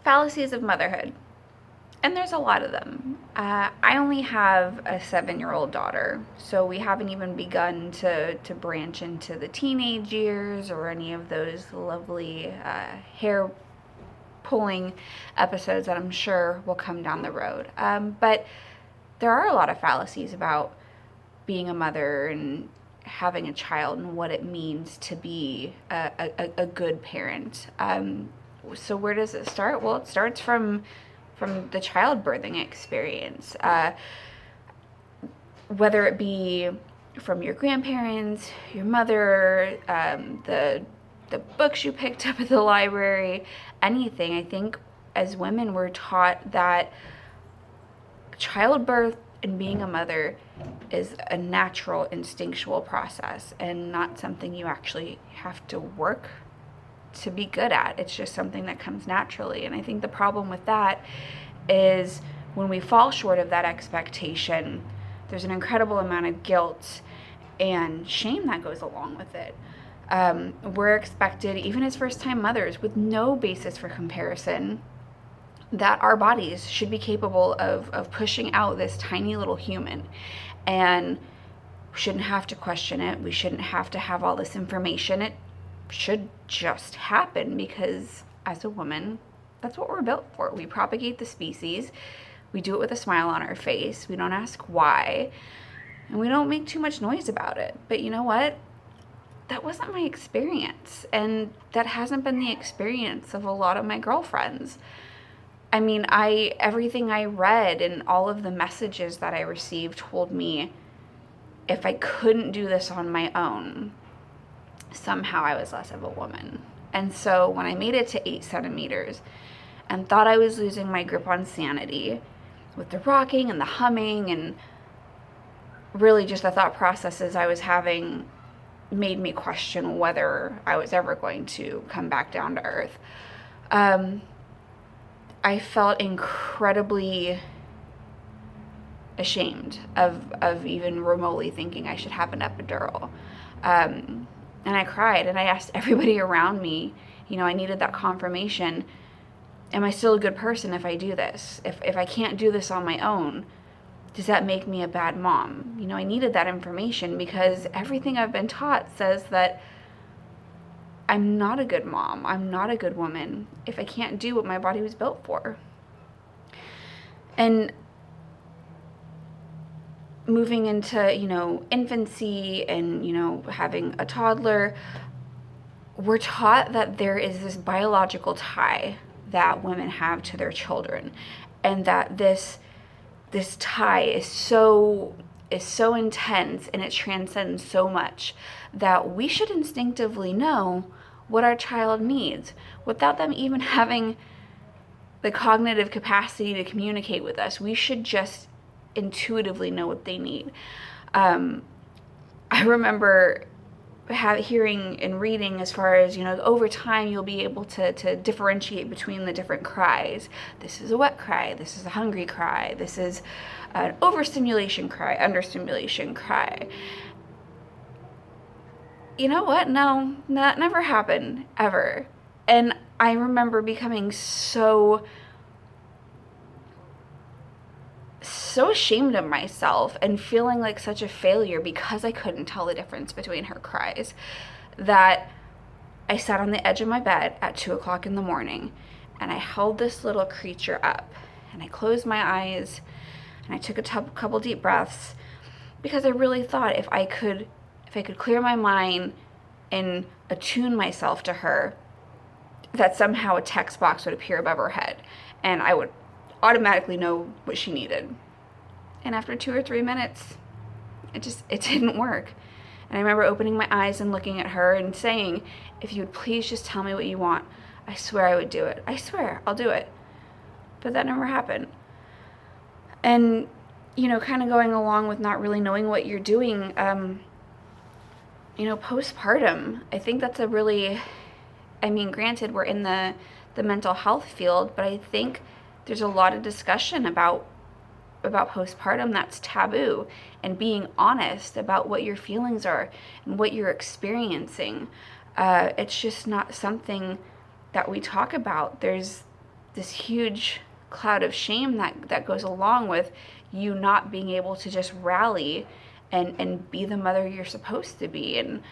Fallacies of motherhood. And there's a lot of them. I only have a 7-year-old daughter, so we haven't even begun to branch into the teenage years or any of those lovely hair pulling episodes that I'm sure will come down the road. But there are a lot of fallacies about being a mother and having a child and what it means to be a good parent. So where does it start? Well, it starts from the childbirthing experience, whether it be from your grandparents, your mother, the books you picked up at the library, anything. I think as women we're taught that childbirth and being a mother is a natural instinctual process and not something you actually have to work to be good at. It's just something that comes naturally. And I think the problem with that is when we fall short of that expectation, there's an incredible amount of guilt and shame that goes along with it. We're expected, even as first-time mothers, with no basis for comparison, that our bodies should be capable of pushing out this tiny little human. And we shouldn't have to question it. We shouldn't have to have all this information. It should just happen because as a woman, that's what we're built for. We propagate the species. We do it with a smile on our face. We don't ask why. And we don't make too much noise about it. But you know what? That wasn't my experience. And that hasn't been the experience of a lot of my girlfriends. I mean, everything I read and all of the messages that I received told me if I couldn't do this on my own, somehow I was less of a woman. And so when I made it to 8 centimeters and thought I was losing my grip on sanity with the rocking and the humming and really just the thought processes I was having made me question whether I was ever going to come back down to earth. I felt incredibly ashamed of even remotely thinking I should have an epidural. And I cried and I asked everybody around me, I needed that confirmation. Am I still a good person if I do this? If I can't do this on my own, does that make me a bad mom? I needed that information because everything I've been taught says that I'm not a good mom. I'm not a good woman if I can't do what my body was built for. And moving into, infancy and, having a toddler, we're taught that there is this biological tie that women have to their children, and that this tie is so intense and it transcends so much that we should instinctively know what our child needs without them even having the cognitive capacity to communicate with us. We should just intuitively know what they need. I remember hearing and reading as far as, over time you'll be able to differentiate between the different cries. This is a wet cry, this is a hungry cry, this is an overstimulation cry, understimulation cry. You know what? No, that never happened, ever. And I remember becoming so ashamed of myself and feeling like such a failure because I couldn't tell the difference between her cries, that I sat on the edge of my bed at 2:00 in the morning and I held this little creature up and I closed my eyes and I took a couple deep breaths because I really thought if I could clear my mind and attune myself to her, that somehow a text box would appear above her head and I would automatically know what she needed. And after 2 or 3 minutes, it didn't work. And I remember opening my eyes and looking at her and saying, if you would please just tell me what you want, I swear I would do it. I swear I'll do it. But that never happened. And, kind of going along with not really knowing what you're doing, postpartum, I think that's a really, granted we're in the mental health field, but I think there's a lot of discussion about postpartum that's taboo, and being honest about what your feelings are and what you're experiencing. It's just not something that we talk about. There's this huge cloud of shame that goes along with you not being able to just rally and be the mother you're supposed to be. And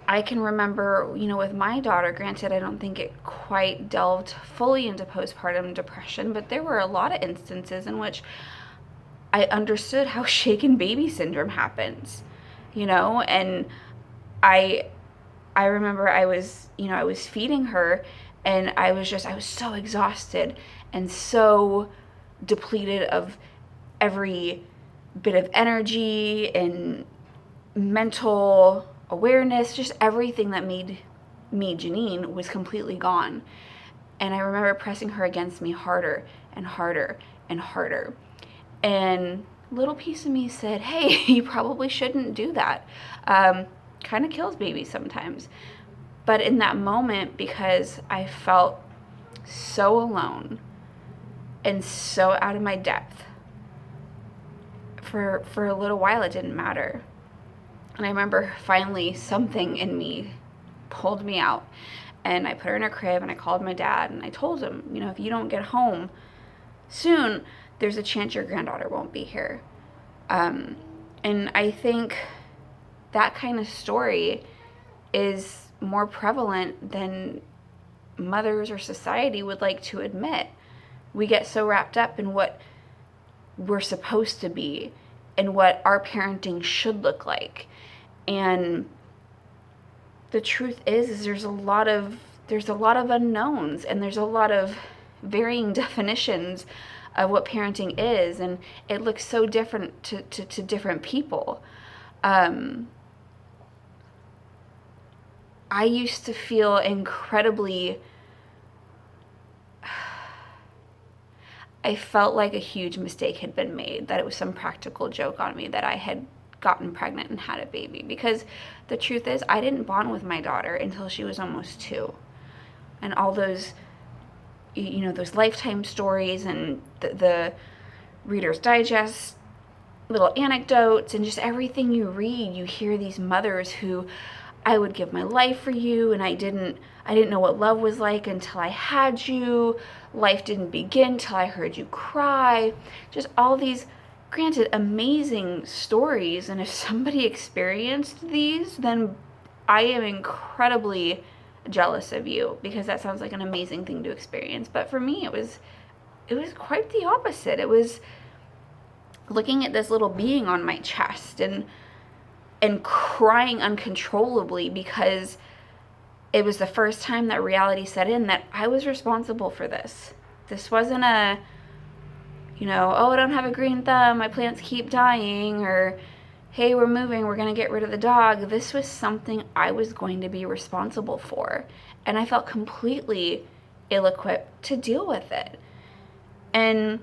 I can remember, with my daughter, granted, I don't think it quite delved fully into postpartum depression, but there were a lot of instances in which I understood how shaken baby syndrome happens, and I remember I was feeding her, and I was so exhausted and so depleted of every bit of energy and mental awareness, just everything that made me Janine was completely gone. And I remember pressing her against me harder and harder and harder. And a little piece of me said, hey, you probably shouldn't do that. Kind of kills babies sometimes. But in that moment, because I felt so alone and so out of my depth, for a little while it didn't matter. And I remember finally something in me pulled me out, and I put her in her crib, and I called my dad, and I told him, if you don't get home soon, there's a chance your granddaughter won't be here. And I think that kind of story is more prevalent than mothers or society would like to admit. We get so wrapped up in what we're supposed to be and what our parenting should look like. And the truth is there's a lot of unknowns, and there's a lot of varying definitions of what parenting is, and it looks so different to different people. I used to feel incredibly, I felt like a huge mistake had been made, that it was some practical joke on me that I had gotten pregnant and had a baby, because the truth is I didn't bond with my daughter until she was almost 2. And all those, those Lifetime stories and the Reader's Digest little anecdotes and just everything you read, you hear these mothers who, I would give my life for you, and I didn't know what love was like until I had you. Life didn't begin till I heard you cry. Just all these, granted, amazing stories. And if somebody experienced these, then I am incredibly jealous of you, because that sounds like an amazing thing to experience. But for me, it was quite the opposite. It was looking at this little being on my chest and crying uncontrollably, because it was the first time that reality set in that I was responsible for this. This wasn't a, oh, I don't have a green thumb, my plants keep dying, or hey, we're moving, we're going to get rid of the dog. This was something I was going to be responsible for. And I felt completely ill-equipped to deal with it. And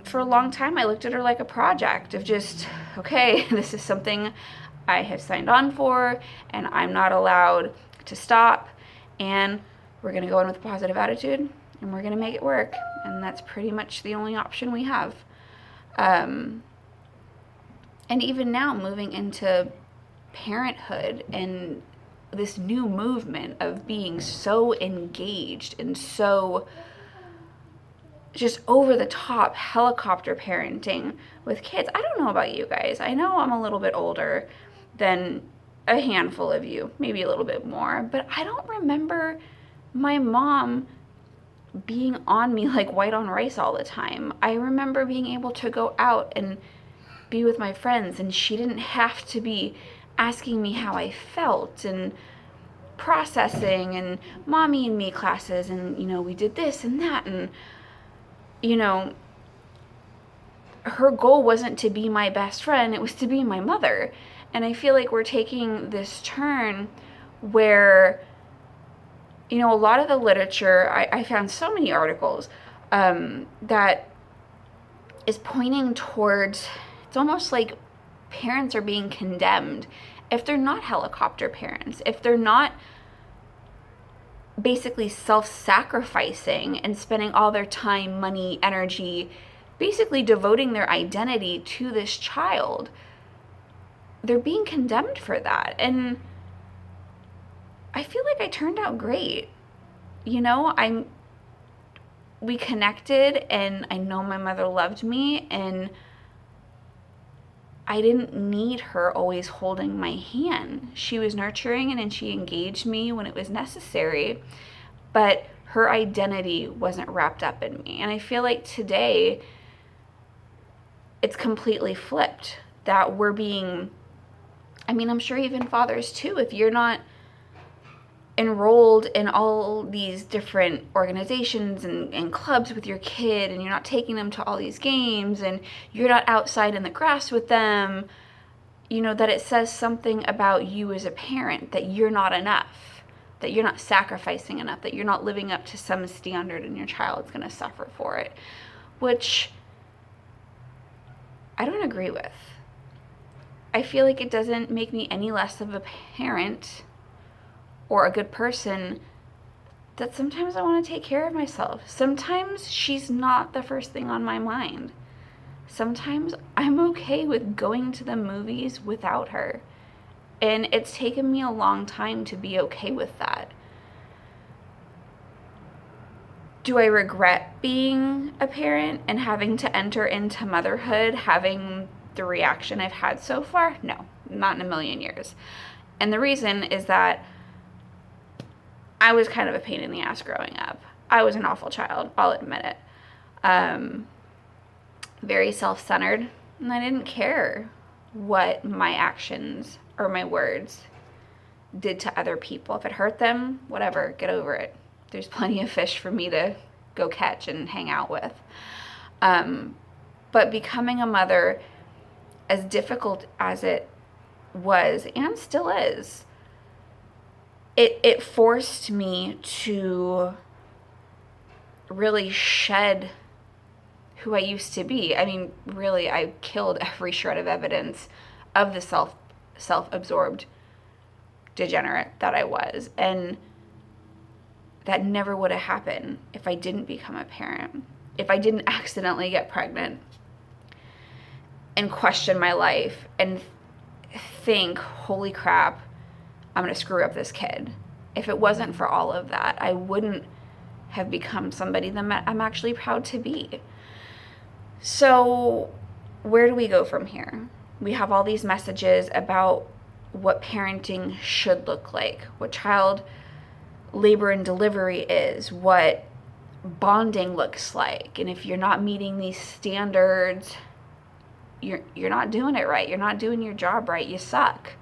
for a long time, I looked at her like a project of just, okay, this is something I have signed on for, and I'm not allowed to stop, and we're going to go in with a positive attitude, and we're going to make it work. And that's pretty much the only option we have. And even now, moving into parenthood and this new movement of being so engaged and so just over the top helicopter parenting with kids. I don't know about you guys. I know I'm a little bit older than a handful of you, maybe a little bit more, but I don't remember my mom being on me like white on rice all the time. I remember being able to go out and be with my friends, and she didn't have to be asking me how I felt and processing and mommy and me classes, and we did this and that, and her goal wasn't to be my best friend, it was to be my mother. And I feel like we're taking this turn where, a lot of the literature, I found so many articles that is pointing towards, it's almost like parents are being condemned if they're not helicopter parents, if they're not basically self-sacrificing and spending all their time, money, energy, basically devoting their identity to this child. They're being condemned for that. And I feel like I turned out great. we connected, and I know my mother loved me, and I didn't need her always holding my hand. She was nurturing and she engaged me when it was necessary, but her identity wasn't wrapped up in me. And I feel like today it's completely flipped, that we're being, I'm sure even fathers too, if you're not enrolled in all these different organizations and clubs with your kid, and you're not taking them to all these games, and you're not outside in the grass with them, that it says something about you as a parent, that you're not enough, that you're not sacrificing enough, that you're not living up to some standard, and your child's going to suffer for it, which I don't agree with. I feel like it doesn't make me any less of a parent or a good person, that sometimes I want to take care of myself. Sometimes she's not the first thing on my mind. Sometimes I'm okay with going to the movies without her. And it's taken me a long time to be okay with that. Do I regret being a parent and having to enter into motherhood, having the reaction I've had so far? No, not in a million years. And the reason is that I was kind of a pain in the ass growing up. I was an awful child, I'll admit it. Very self-centered, and I didn't care what my actions or my words did to other people. If it hurt them, whatever, get over it. There's plenty of fish for me to go catch and hang out with. But becoming a mother, as difficult as it was and still is, it forced me to really shed who I used to be. Really, I killed every shred of evidence of the self-absorbed degenerate that I was. And that never would have happened if I didn't become a parent. If I didn't accidentally get pregnant and question my life and think, holy crap, I'm going to screw up this kid. If it wasn't for all of that, I wouldn't have become somebody that I'm actually proud to be. So where do we go from here? We have all these messages about what parenting should look like, what child labor and delivery is, what bonding looks like. And if you're not meeting these standards, you're not doing it right. You're not doing your job right. You suck.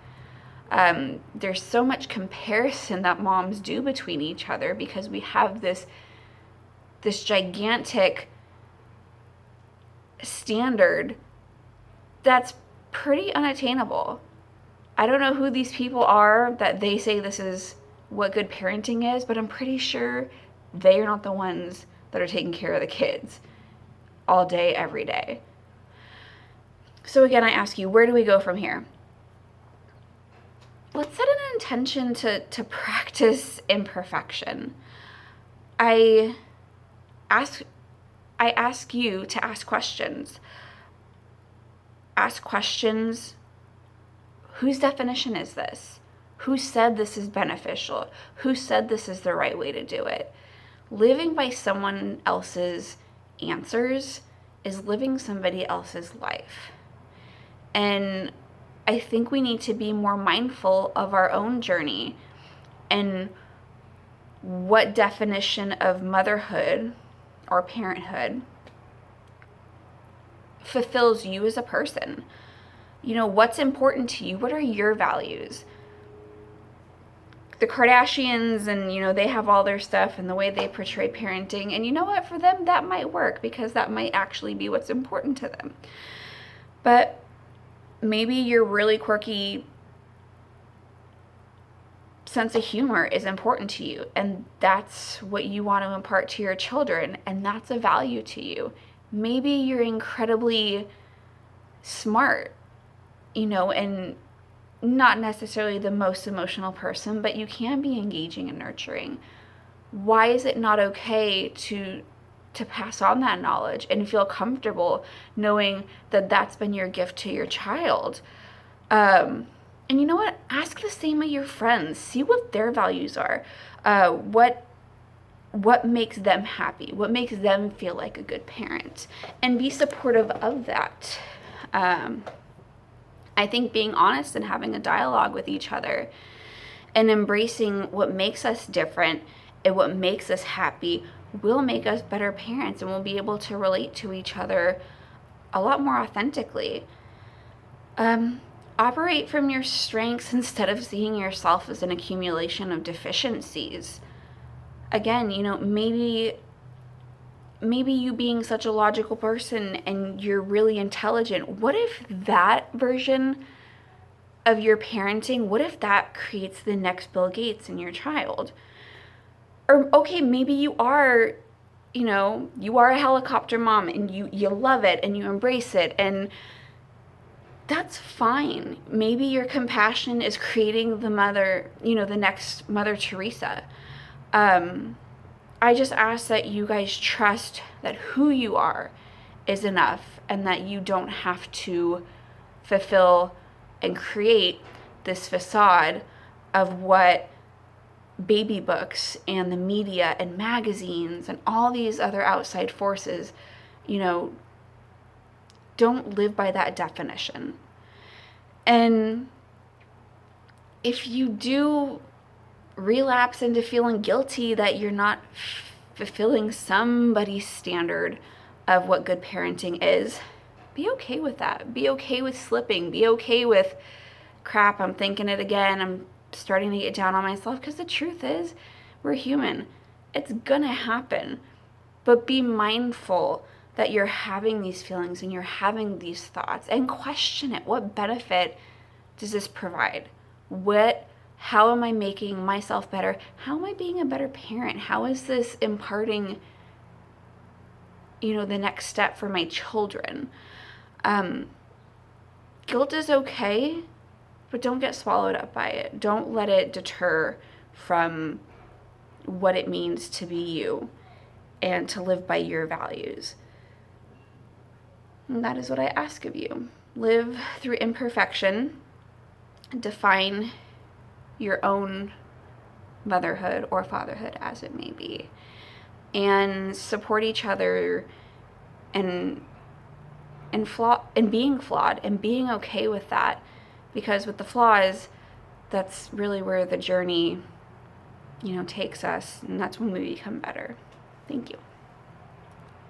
There's so much comparison that moms do between each other because we have this gigantic standard that's pretty unattainable. I don't know who these people are that they say this is what good parenting is, but I'm pretty sure they are not the ones that are taking care of the kids all day, every day. So again, I ask you, where do we go from here? Let's set an intention to practice imperfection. I ask you to ask questions. Ask questions. Whose definition is this? Who said this is beneficial? Who said this is the right way to do it? Living by someone else's answers is living somebody else's life. And I think we need to be more mindful of our own journey and what definition of motherhood or parenthood fulfills you as a person. What's important to you? What are your values? The Kardashians and, they have all their stuff and the way they portray parenting. And you know what? For them, that might work because that might actually be what's important to them. But maybe your really quirky sense of humor is important to you, and that's what you want to impart to your children, and that's a value to you. Maybe you're incredibly smart, and not necessarily the most emotional person, but you can be engaging and nurturing. Why is it not okay to pass on that knowledge and feel comfortable knowing that that's been your gift to your child? And you know what? Ask the same of your friends. See what their values are. What what makes them happy, what makes them feel like a good parent, and be supportive of that. I think being honest and having a dialogue with each other and embracing what makes us different and what makes us happy will make us better parents, and we'll be able to relate to each other a lot more authentically. Operate from your strengths instead of seeing yourself as an accumulation of deficiencies. Again, maybe you being such a logical person and you're really intelligent, what if that version of your parenting, what if that creates the next Bill Gates in your child? Or, okay, maybe you are a helicopter mom and you love it and you embrace it, and that's fine. Maybe your compassion is creating the next Mother Teresa. I just ask that you guys trust that who you are is enough, and that you don't have to fulfill and create this facade of what baby books and the media and magazines and all these other outside forces, don't live by that definition. And if you do relapse into feeling guilty that you're not fulfilling somebody's standard of what good parenting is, be okay with that. Be okay with slipping. Be okay with, crap, I'm thinking it again. I'm starting to get down on myself, because the truth is, we're human. It's gonna happen. But be mindful that you're having these feelings and you're having these thoughts, and question it. What benefit does this provide? How am I making myself better? How am I being a better parent? How is this imparting, the next step for my children? Guilt is okay, but don't get swallowed up by it. Don't let it deter from what it means to be you and to live by your values. And that is what I ask of you. Live through imperfection. Define your own motherhood or fatherhood, as it may be, and support each other and being flawed and being okay with that, because with the flaws, that's really where the journey takes us, and that's when we become better. Thank you.